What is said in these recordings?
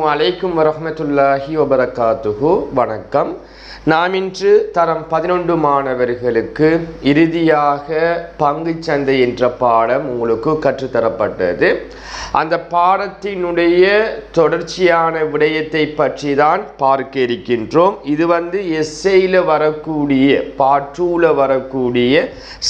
அலைக்கும் வரஹ்மத்துல்லாஹி வபரகாத்துஹு. வணக்கம். நாம் இன்று தரம் 11 மாணவர்களுக்கு இறுதியாக பங்குச்சந்தை என்ற பாடம் உங்களுக்கு கற்றுத்தரப்பட்டது. அந்த பாடத்தினுடைய தொடர்ச்சியான விடயத்தை பற்றி தான் பார்க்க இருக்கின்றோம். இது எஸ்ஐயில் வரக்கூடிய பாற்றூல வரக்கூடிய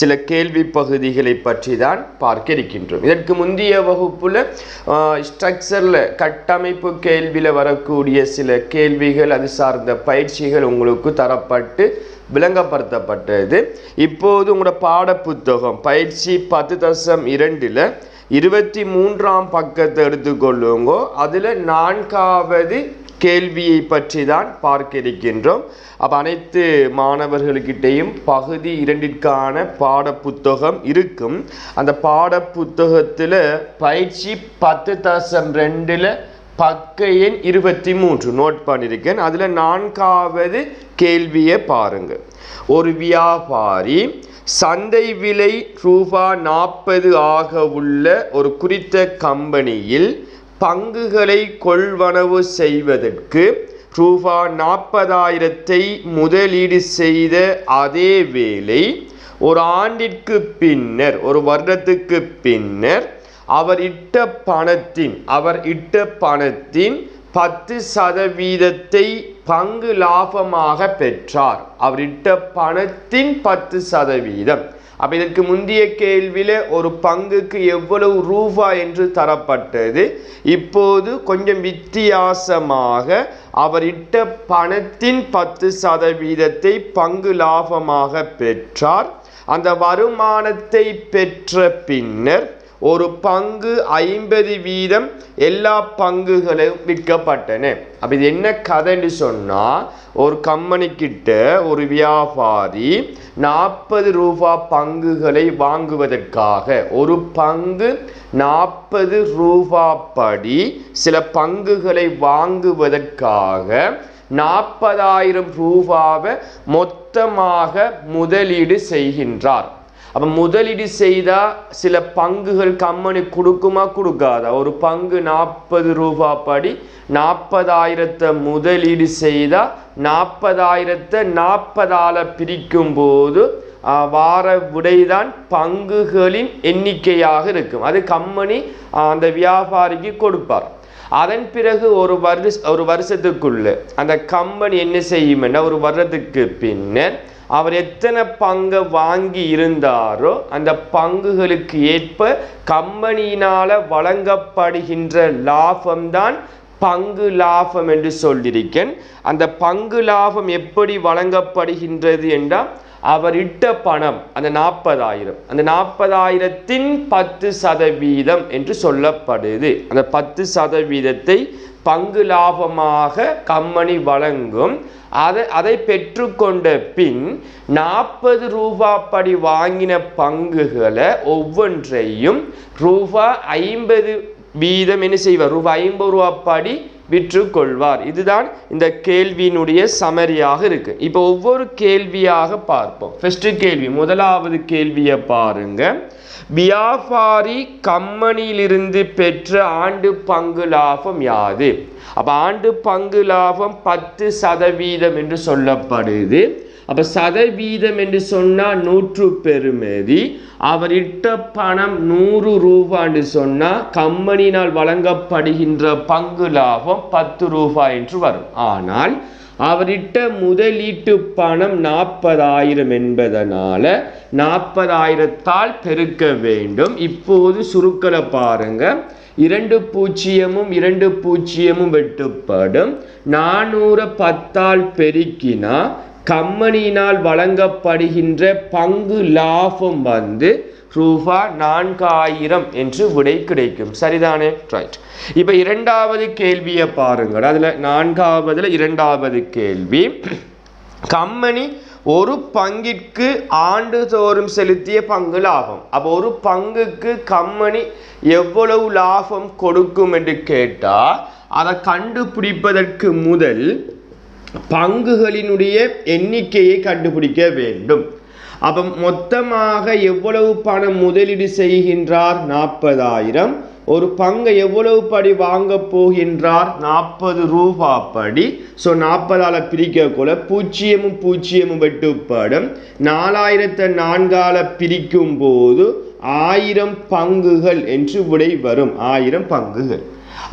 சில கேள்வி பகுதிகளை பற்றி தான் பார்க்க இருக்கின்றோம். இதற்கு முந்தைய வகுப்பில் ஸ்ட்ரக்சரில் கட்டமைப்பு கேள்வியில் வரக்கூடிய சில கேள்விகள் அது சார்ந்த பயிற்சிகள் உங்களுக்கு தரப்பட்டு விளங்கப்படுத்தப்பட்டது. இப்போது உங்களோட பாட புத்தகம் பயிற்சி 10.2 23ஆம் பக்கத்தை எடுத்துக்கொள்ளுங்க. அதில் 4வது கேள்வியை பற்றி தான் பார்க்க இருக்கின்றோம். அப்போ அனைத்து மாணவர்களுக்கிட்டையும் பகுதி 2ற்கான பாட புத்தகம் இருக்கும். அந்த பாட புத்தகத்தில் பயிற்சி 10.2 பக்க எண் 23 நோட் பண்ணியிருக்கேன். அதில் 4வது கேள்வியை பாருங்க. ஒரு வியாபாரி சந்தை விலை ரூபாய் 40 ஆக உள்ள ஒரு குறித்த கம்பெனியில் பங்குகளை கொள்வனவு செய்வதற்கு ரூபாய் 40,000 முதலீடு செய்த அதே வேளை ஒரு ஆண்டிற்கு பின்னர் ஒரு வருடத்துக்கு பின்னர் அவர் இட்ட பணத்தின் 10% பங்கு லாபமாக பெற்றார். அவர் இட்ட பணத்தின் 10%. அப்போ இதற்கு முந்தைய கேள்வியில் ஒரு பங்குக்கு எவ்வளவு ரூபாய் என்று தரப்பட்டது. இப்போது கொஞ்சம் வித்தியாசமாக அவர் இட்ட பணத்தின் 10% பங்கு லாபமாக பெற்றார். அந்த வருமானத்தை பெற்ற பின்னர் ஒரு பங்கு 50% எல்லா பங்குகளும் விற்கப்பட்டன. அப்போ இது என்ன கதைன்னு சொன்னால், ஒரு கம்பெனிக்கிட்ட ஒரு வியாபாரி 40 ரூபாய் பங்குகளை வாங்குவதற்காக ஒரு பங்கு 40 ரூபாய் படி சில பங்குகளை வாங்குவதற்காக 40,000 ரூபாவை மொத்தமாக முதலீடு செய்கின்றார். அப்போ முதலீடு செய்தால் சில பங்குகள் கம்பெனி கொடுக்குமா கொடுக்காதா? ஒரு பங்கு 40 ரூபாய் படி 40,000 முதலீடு செய்தால் 40,000 40ஆல் பிரிக்கும் போது வார விடைதான் பங்குகளின் எண்ணிக்கையாக இருக்கும். அது கம்பெனி அந்த வியாபாரிக்கு கொடுப்பார். அதன் பிறகு ஒரு வருஷத்துக்குள்ள அந்த கம்பெனி என்ன செய்யும்னா, ஒரு வருடத்துக்கு பின்னர் அவர் எத்தனை பங்கை வாங்கி இருந்தாரோ அந்த பங்குகளுக்கு ஏற்ப கம்பெனியினால் வழங்கப்படுகின்ற லாபம்தான் பங்கு லாபம் என்று சொல்லியிருக்கேன். அந்த பங்கு லாபம் எப்படி வழங்கப்படுகின்றது என்றால், அவர் இட்ட பணம் அந்த 40,000 அந்த 40,000-ன் 10% என்று சொல்லப்படுது. அந்த 10% பங்கு லாபமாக கம்பெனி வழங்கும். அதை பெற்றுக்கொண்ட பின் 40 ரூபாய் படி வாங்கின பங்குகளை ஒவ்வொன்றையும் ரூபாய் 50% என்ன செய்வார்? ரூபாய் 50 ரூபாய் படி விற்று கொள்வார். இதுதான் இந்த கேள்வியினுடைய சமரியாக இருக்கு. இப்போ ஒவ்வொரு கேள்வியாக பார்ப்போம். ஃபர்ஸ்ட் கேள்வி, முதலாவது கேள்வியை பாருங்க. வியாபாரி கம்பெனியிலிருந்து பெற்ற ஆண்டு பங்கு லாபம் யாது? அப்போ ஆண்டு பங்கு லாபம் 10% என்று சொல்லப்படுது. அப்போ சதவீதம் என்று சொன்னால் 100 பெறுமதி. அவர் இட்ட பணம் 100 ரூபான்னு சொன்னால் கம்பெனியினால் வழங்கப்படுகின்ற பங்கு லாபம் 10 ரூபாய் என்று வரும். ஆனால் அவரிட்ட முதலீட்டு பணம் 40,000 என்பதனால 40,000-ஆல் பெருக்க வேண்டும். இப்போது சுருக்கலை பாருங்க. 2 பூஜ்ஜியமும் 2 பூஜ்ஜியமும் வெட்டுப்படும். 410-ஆல் பெருக்கினா கம்பெனியினால் வழங்கப்படுகின்ற பங்கு லாபம் ரூபாய் 4,000 என்று விடை கிடைக்கும். சரிதானே? ரைட். இப்போ இரண்டாவது கேள்வியை பாருங்கள். அதில் 4வதுல இரண்டாவது கேள்வி, கம்பெனி ஒரு பங்கிற்கு ஆண்டுதோறும் செலுத்திய பங்கு லாபம். அப்போ ஒரு பங்குக்கு கம்பெனி எவ்வளவு லாபம் கொடுக்கும் என்று கேட்டால், அதை கண்டுபிடிப்பதற்கு முதல் பங்குகளினுடைய எண்ணிக்கையை கண்டுபிடிக்க வேண்டும். அப்போ மொத்தமாக எவ்வளவு பணம் முதலீடு செய்கின்றார்? 40,000. ஒரு பங்கை எவ்வளவு படி வாங்க போகின்றார்? 40 ரூபா படி. ஸோ 40ஆல் பிரிக்கக்குள்ள 0 வெட்டுப்படும். 4004ஆல் பிரிக்கும் போது 1000 பங்குகள் என்று விடை வரும். 1000 பங்குகள்.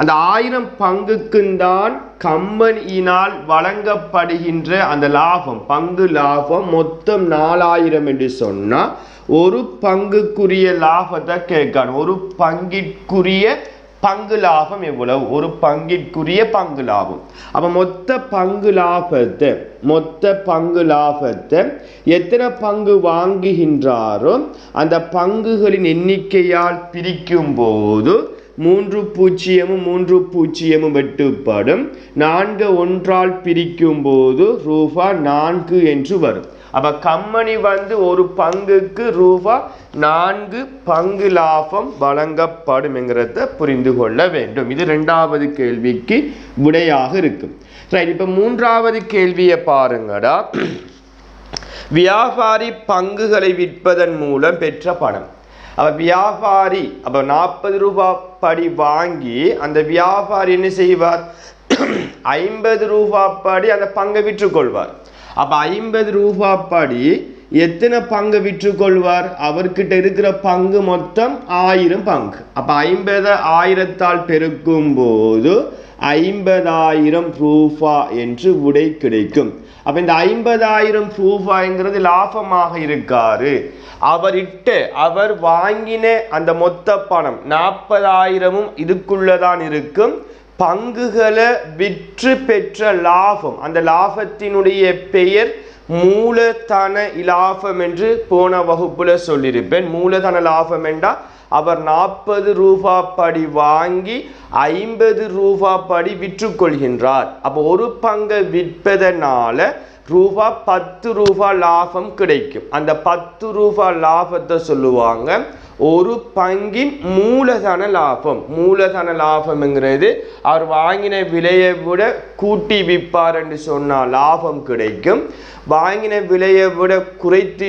அந்த 1000 பங்குக்குந்தான் கம்பெனியினால் வழங்கப்படுகின்ற அந்த லாபம், பங்கு லாபம் மொத்தம் 4000 என்று சொன்னால் ஒரு பங்குக்குரிய லாபத்தை கேட்கணும். ஒரு பங்கிற்குரிய பங்கு லாபம் எவ்வளவு? ஒரு பங்கிற்குரிய பங்கு லாபம். அப்போ மொத்த பங்கு லாபத்தை எத்தனை பங்கு வாங்குகின்றாரோ அந்த பங்குகளின் எண்ணிக்கையால் பிரிக்கும் போது 3 வெட்டுப்படும். 4 ஒன்றால் பிரிக்கும் போது ரூபா 4 என்று வரும். அப்ப கம்பெனி ஒரு பங்குக்கு ரூபா 4 பங்கு லாபம் வழங்கப்படும் என்கிறத புரிந்து கொள்ள வேண்டும். இது 2வது கேள்விக்கு விடையாக இருக்கும். ரைட், இப்ப 3வது கேள்வியை பாருங்கடா. வியாபாரி பங்குகளை விற்பதன் மூலம் பெற்ற பணம். அப்ப வியாபாரி 40 ரூபாய் படி வாங்கி அந்த வியாபாரி என்ன செய்வார்? 50 ரூபாய் படி அந்த பங்கை விற்றுக்கொள்வார். அப்ப 50 ரூபாய் படி எத்தனை பங்கு விற்றுக்கொள்வார்? அவர்கிட்ட இருக்கிற பங்கு மொத்தம் 1000 பங்கு. அப்ப 50 1000ஆல் பெருக்கும் போது 50000 ரூபாய் என்று விடை கிடைக்கும். அப்ப இந்த 50000 ரூபாய்ங்கிறது லாபமாக இருக்காரு. அவர் வாங்கின அந்த மொத்த பணம் 40000 இதுக்குள்ளதான் இருக்கும். பங்குகளை விற்று பெற்ற லாபம், அந்த லாபத்தினுடைய பெயர் மூலதன இலாபம் என்று போன வகுப்புல சொல்லியிருப்பேன். மூலதன லாபம் என்றால் அவர் 40 ரூபாய் படி வாங்கி 50 ரூபாய் படி விற்றுக்கொள்கின்றார். அப்போ ஒரு பங்கை விற்பதனால ரூபா 10 ரூபாய் லாபம் கிடைக்கும். அந்த 10 ரூபாய் லாபத்தை சொல்லுவாங்க ஒரு பங்கின் மூலதன லாபம். மூலதன லாபம்ங்கிறது அவர் வாங்கின விலையை விட கூட்டி விற்பார் என்று சொன்னால் லாபம் கிடைக்கும். வாங்கின விலையை விட குறைத்து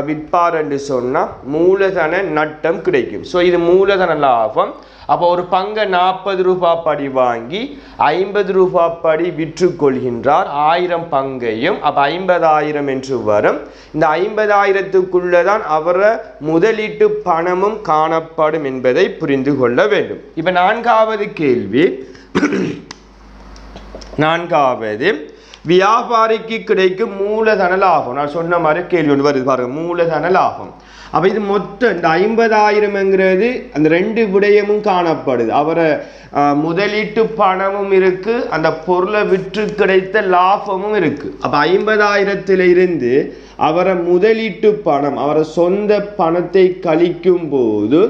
விற்பார் என்று சொன்னால் மூலதன நட்டம் கிடைக்கும். ஸோ இது மூலதன லாபம். அப்போ ஒரு பங்கை 40 ரூபாய் படி வாங்கி 50 ரூபாய் படி விற்றுக்கொள்கின்றார் 1000 பங்கையும். அப்போ 50000 என்று வரும். இந்த 50000க்குள்ளதான் அவர முதலீட்டு பணமும் காணப்படும் என்பதை புரிந்து கொள்ள வேண்டும். இப்போ 4வது கேள்வி. 4வது வியாபாரிக்கு கிடைக்கும் மூலதன லாபம். நான் சொன்ன மாதிரி கேள்வி ஒன்று வருது பாருங்க, மூலதன லாபம். அப்போ இது மொத்தம் இந்த 50000ங்கிறது அந்த 2 விடயமும் காணப்படுது. அவரை முதலீட்டு பணமும் இருக்கு, அந்த பொருளை விற்று கிடைத்த லாபமும் இருக்கு. அப்போ 50000 அவரை முதலீட்டு பணம், அவரை சொந்த பணத்தை கழிக்கும் போது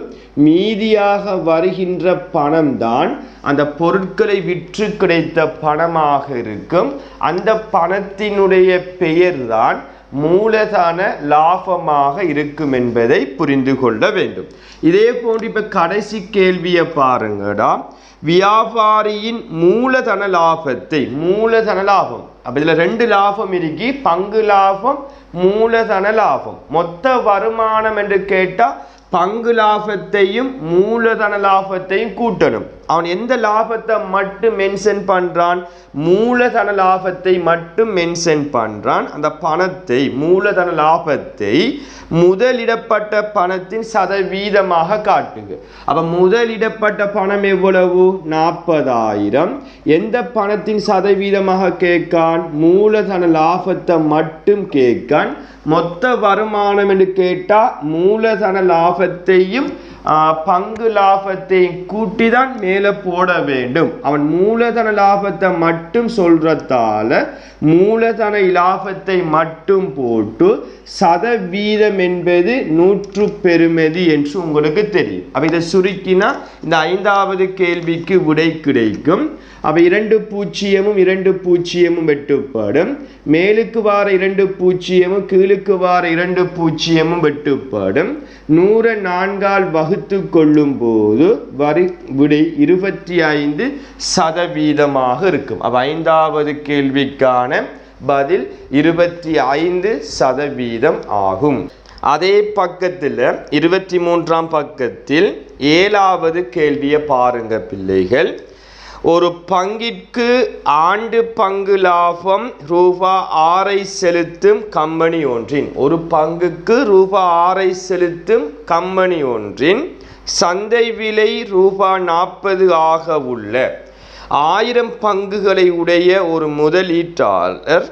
மீதியாக வருகின்ற பணம் தான் அந்த பொருட்களை விற்று கிடைத்த பணமாக இருக்கும். அந்த பணத்தினுடைய பெயர் தான் மூலதன லாபமாக இருக்கும் என்பதை புரிந்து கொள்ள வேண்டும். இதே போன்று இப்ப கடைசி கேள்வியை பாருங்கடா. வியாபாரியின் மூலதன லாபத்தை, மூலதன லாபம், அப்ப இதுல 2 லாபம் இருக்கு, பங்கு லாபம், மூலதன லாபம். மொத்த வருமானம் என்று கேட்டா பங்கு லாபத்தையும் மூலதன லாபத்தையும் கூட்டணும். அவன் எந்த லாபத்தை மட்டும் மென்ஷன் பண்றான்? மூலதன லாபத்தை மட்டும் மென்ஷன் பண்றான். அந்த பணத்தை, மூலதன லாபத்தை முதலிடப்பட்ட பணத்தின் சதவீதமாக காட்டுங்க. அப்ப முதலிடப்பட்ட பணம் எவ்வளவு? 40000. எந்த பணத்தின் சதவீதமாக கேட்கான்? மூலதன லாபத்தை மட்டும் கேட்கான். மொத்த வருமானம் என்று கேட்டா மூலதன லாபத்தையும் பங்கு லாபத்தையும் கூட்டி தான் மேலே போட வேண்டும். அவன் மூலதன லாபத்தை மட்டும் சொல்றதால மூலதன லாபத்தை மட்டும் போட்டு சதவீதம் என்பது 100 பெறுமதி என்று உங்களுக்கு தெரியும். அப்ப இதை சுருக்கினா இந்த 5வது கேள்விக்கு விடை கிடைக்கும். அப்ப 2 பூஜ்ஜியமும் 2 பூஜ்ஜியமும் வெட்டுப்படும். மேலுக்கு வார 2 பூஜ்ஜியமும் கீழுக்கு வார 2 பூஜ்ஜியமும் வெட்டுப்படும். 100 4ஆல் வகுத்து கொள்ளும் போது விடை 25% இருக்கும். அப்ப 5வது கேள்விக்கான பதில் 25% ஆகும். அதே பக்கத்தில் 23ஆம் பக்கத்தில் 7வது கேள்வியை பாருங்க பிள்ளைகள். ஒரு பங்கிற்கு ஆண்டு பங்கு லாபம் ரூ.6 செலுத்தும் கம்பெனி ஒன்றின், ஒரு பங்குக்கு ரூ.6 செலுத்தும் கம்பெனி ஒன்றின் சந்தை விலை ரூ.40 ஆக உள்ள 1000 பங்குகளை உடைய ஒரு முதலீட்டாளர்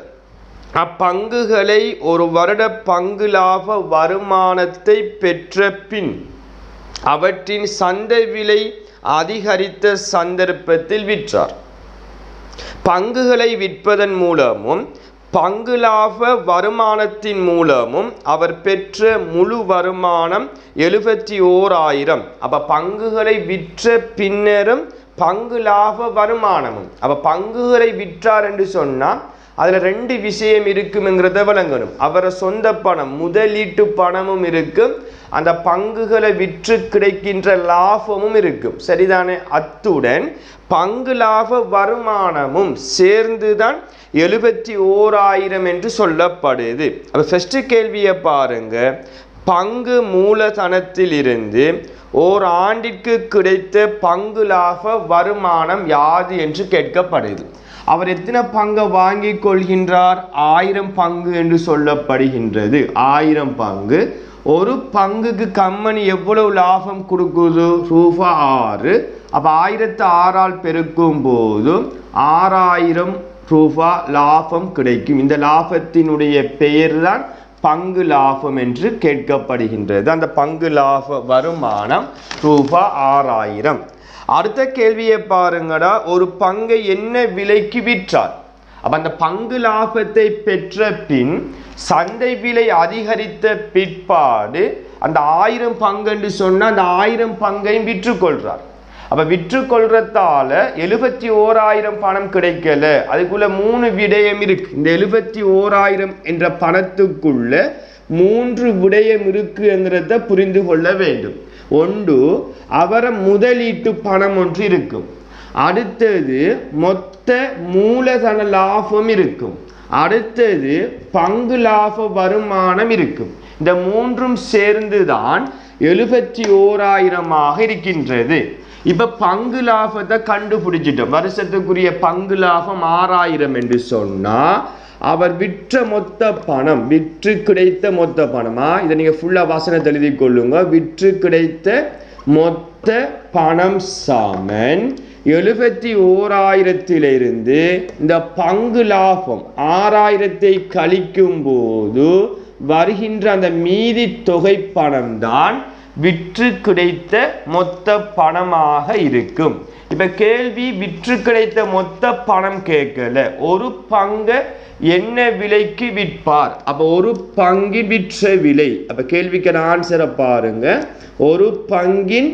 அப்பங்குகளை ஒரு வருட பங்கு லாப வருமானத்தை பெற்ற பின் அவற்றின் சந்தை விலை அதிகரித்த சந்தர்ப்பத்தில் விற்றார். பங்குகளை விற்பதன் மூலமும் பங்கு லாப வருமானத்தின் மூலமும் அவர் பெற்ற முழு வருமானம் 71,000. அப்ப பங்குகளை விற்ற பின்னரும் பங்கு லாப வருமானமும், அப்ப பங்குகளை விற்றார் என்று சொன்னால் அதில் 2 விஷயம் இருக்குங்கிறத விளங்கணும். அவரை சொந்த பணம் முதலீட்டு பணமும் இருக்கும், அந்த பங்குகளை விற்று கிடைக்கின்ற லாபமும் இருக்கும், சரிதானே? அத்துடன் பங்கு லாப வருமானமும் சேர்ந்துதான் 71,000 என்று சொல்லப்படுது. அப்போ ஃபர்ஸ்ட் கேள்வியை பாருங்க. பங்கு மூலதனத்தில் இருந்து ஓர் ஆண்டிற்கு கிடைத்த பங்கு லாப வருமானம் யாது என்று கேட்கப்படுது. அவர் எத்தனை பங்கை வாங்கி கொள்கின்றார்? 1000 பங்கு என்று சொல்லப்படுகின்றது. 1000 பங்கு. ஒரு பங்குக்கு கம்பெனி எவ்வளவு லாபம் கொடுக்குது? ரூ.6. அப்போ 1006 பெருக்கும் போது 6000 ரூபாய் லாபம் கிடைக்கும். இந்த லாபத்தினுடைய பெயர் தான் பங்கு லாபம் என்று கேட்கப்படுகின்றது. அந்த பங்கு லாப வருமானம் ரூ.6000. அடுத்த கேள்வியை பாருங்கடா. ஒரு பங்கை என்ன விலைக்கு விற்றார்? அப்ப அந்த பங்கு லாபத்தை பெற்ற பின் சந்தை விலை அதிகரித்த பிற்பாடு அந்த 1000 பங்கு என்று சொன்னால் அந்த 1000 பங்கையும் விற்றுக்கொள்றார். அப்ப விற்றுக்கொள்றதால 71,000 பணம் கிடைக்கல. அதுக்குள்ள 3 விடயம் இருக்கு. இந்த 71,000 என்ற பணத்துக்குள்ள 3 விடயம் இருக்குங்கிறத புரிந்து கொள்ள வேண்டும். ஒன்று, அவர முதலீட்டு பணம் ஒன்று இருக்கும். அடுத்தது மொத்த மூலதன லாபம் இருக்கும். அடுத்தது பங்கு லாப வருமானம் இருக்கும். இந்த 3ம் சேர்ந்துதான் 71,000 இருக்கின்றது. இப்ப பங்கு லாபத்தை கண்டுபிடிச்சிட்டோம். வருஷத்துக்குரிய பங்கு லாபம் 6000 என்று சொன்னா அவர் விற்ற மொத்த பணம், விற்று கிடைத்த மொத்த பணமா, இதை நீங்க ஃபுல்லா வசனத்தை எழுதி கொள்ளுங்க. விற்று கிடைத்த மொத்த பணம் சமன் 71,000 இந்த பங்கு லாபம் 6000 கழிக்கும் போது வருகின்ற அந்த மீதி தொகை பணம் தான் விற்று கிடைத்த மொத்த பணமாக இருக்கும். இப்ப கேள்வி விற்று கிடைத்த மொத்த பணம் கேட்கல, ஒரு பங்கை என்ன விலைக்கு விற்பார்? அப்ப ஒரு பங்கின் விற்ற விலை. அப்ப கேள்விக்கு ஆன்சரை பாருங்க. ஒரு பங்கின்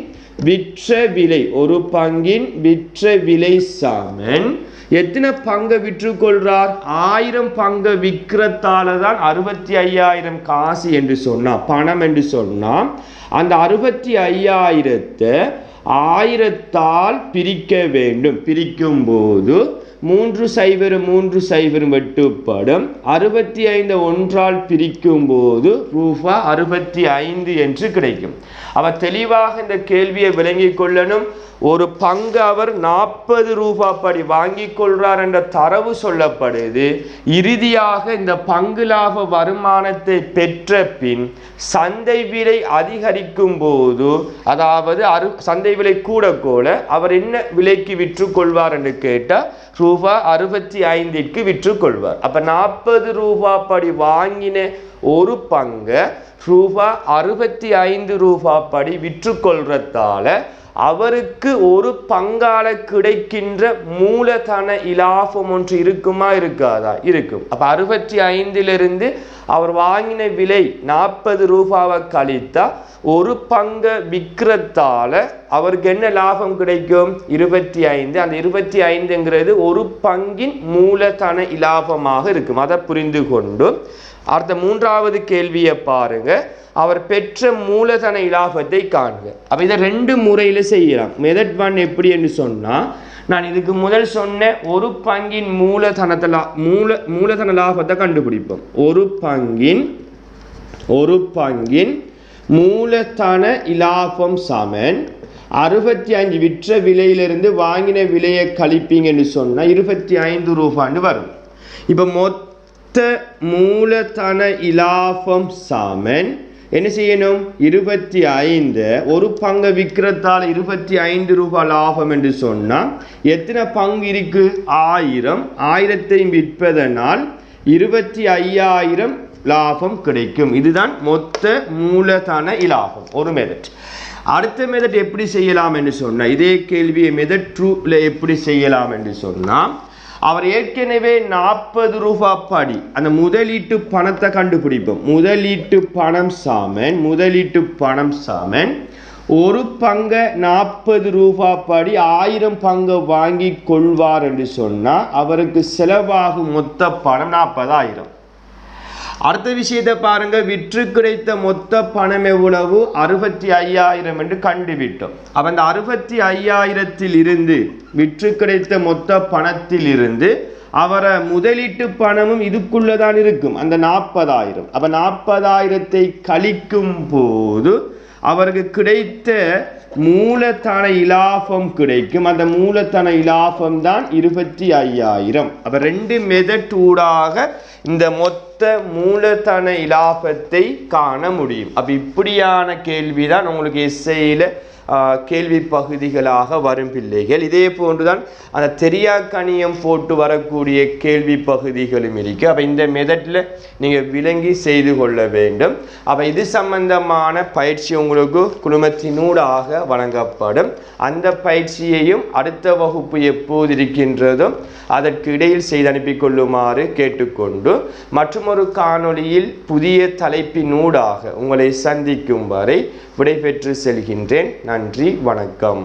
விற்ற விலை, ஒரு பங்கின் விற்ற விலை சமன் எத்தனை பங்கை விற்றுக்கொள்றார்? 1000 பங்கை விற்கிறதால தான் 65,000 காசு என்று சொன்னா, பணம் என்று சொன்னா, அந்த 65,000 1000ஆல் பிரிக்க வேண்டும். பிரிக்கும் போது 3 வெட்டுப்படும். 65 ஒன்றால் பிரிக்கும் போது ரூ.65 என்று கிடைக்கும். அவ தெளிவாக இந்த கேள்வியை விளங்கிக் கொள்ளணும். ஒரு பங்கு அவர் 40 ரூபாய் படி வாங்கி கொள்றார் என்ற தரவு சொல்லப்படுது. இறுதியாக இந்த பங்கு லாப வருமானத்தை பெற்ற பின் சந்தை விலை அதிகரிக்கும் போது, அதாவது சந்தை விலை கூட அவர் என்ன விலைக்கு விற்று கொள்வார் என்று கேட்டால் ரூ.65 விற்றுக்கொள்வார். அப்ப 40 ரூபாய் படி வாங்கின ஒரு பங்கை ரூ.65 படி விற்றுக்கொள்றதால அவருக்கு ஒரு பங்கால கிடைக்கின்ற மூலதன இலாபம் ஒன்று இருக்குமா இருக்காதா? இருக்கும். அப்ப 65 அவர் வாங்கின விலை 40 ரூபாவை கழித்தா ஒரு பங்கை விற்கிறதால அவருக்கு என்ன லாபம் கிடைக்கும்? 25. அந்த 25ங்கிறது ஒரு பங்கின் மூலதன இலாபமாக இருக்கும். அதை புரிந்து கொண்டு அடுத்த 3வது கேள்வியை பாருங்க. அவர் பெற்ற மூலதன இலாபத்தை காண்க. அப்ப இதை 2 முறையில செய்யலாம். மெத்தட் 1 எப்படி என்று சொன்னா, நான் இதுக்கு முதல் சொன்ன ஒரு பங்கின் மூலதன லாபத்தை கண்டுபிடிப்போம். ஒரு பங்கின் ஒரு பங்கின் மூலதன இலாபம் சமன் 65 விற்ற விலையிலிருந்து வாங்கின விலையை கழிப்பீங்கன்னு சொன்னால் 25 ரூபான்னு வரும். இப்போ மொத்த மூலதன இலாபம் சமன் என்ன செய்யணும்? 25 ஒரு பங்கை விற்கிறதால 25 ரூபாய் லாபம் என்று சொன்னால் எத்தனை பங்கு இருக்கு? 1000. 1000ஐ விற்பதனால் 25,000 லாபம் கிடைக்கும். இதுதான் மொத்த மூலதன இலாபம். ஒரு மெத்தட். அடுத்த மெத்தட் எப்படி செய்யலாம் என்று சொன்னால், இதே கேள்வியை மெத்தட் 2ல எப்படி செய்யலாம் என்று சொன்னால், அவர் ஏற்கனவே 40 ரூபாய் படி அந்த முதலீட்டு பணத்தை கண்டுபிடிப்போம். முதலீட்டு பணம் சாமன் ஒரு பங்கை 40 ரூபாய் படி 1000 பங்கை வாங்கி கொள்வார் என்று சொன்னால் அவருக்கு செலவாகும் மொத்த பணம் 40,000. அடுத்த விஷயத்தை பாருங்க, விற்று கிடைத்த மொத்த பணம் எவ்வளவு? 65,000 என்று கண்டுவிட்டோம். அப்ப அந்த 65,000 இருந்து விற்று கிடைத்த மொத்த பணத்தில் இருந்து அவரை முதலீட்டு பணமும் இதுக்குள்ளதான் இருக்கும், அந்த 40,000. அப்ப 40,000ஐ கழிக்கும் போது அவருக்கு கிடைத்த மூலதன இலாபம் கிடைக்கும். அந்த மூலதன இலாபம் தான் 25,000. அப்ப ரெண்டு மெத்தட் ஊடாக இந்த மொத்த மூலதன இலாபத்தை காண முடியும். அப்ப இப்படியான கேள்விதான் உங்களுக்கு எஸ்ஐல கேள்வி பகுதிகளாக வரும் பிள்ளைகள். இதே போன்றுதான் அந்த தெரியா கணியம் போட்டு வரக்கூடிய கேள்வி பகுதிகளும் இருக்கு. அப்போ இந்த மெத்தடில் நீங்கள் விளங்கி செய்து கொள்ள வேண்டும். அப்போ இது சம்பந்தமான பயிற்சி உங்களுக்கு குழுமத்தினூடாக வழங்கப்படும். அந்த பயிற்சியையும் அடுத்த வகுப்பு எப்போது இருக்கின்றதும் அதற்கு இடையில் செய்து அனுப்பி கொள்ளுமாறு கேட்டுக்கொண்டு மற்றொரு காணொளியில் புதிய தலைப்பினூடாக உங்களை சந்திக்கும் வரை விடைபெற்று செல்கின்றேன். நன்றி, வணக்கம்.